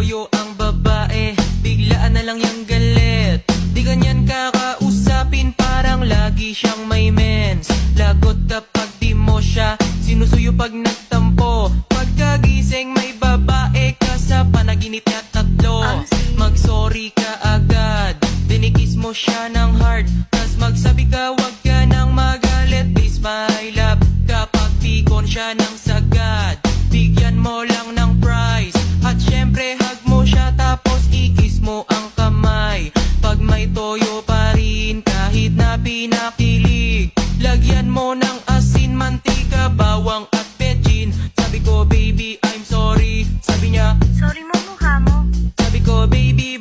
toyo ang babae, biglaan na lang yung galit. Di ganyan kakausapin, parang lagi siyang may mens. Lagot kapag di mo siya sinusuyo pag nagtampo. Pagkagising may babae ka sa panaginip niya tatlo. Mag-sorry ka agad, dinikis mo siya ng hard. Tas magsabi ka wag ka nang magalit, please my love. Kapag pikon siya ng sagad, bigyan mo lang ng prize. At syempre hug mo siya tapos ikis mo ang kamay. Pag may toyo pa rin kahit na pinakilig, lagyan mo ng asin, mantika, bawang at betchin. Sabi ko baby I'm sorry, sabi niya Sorry mo mukha mo. sabi ko baby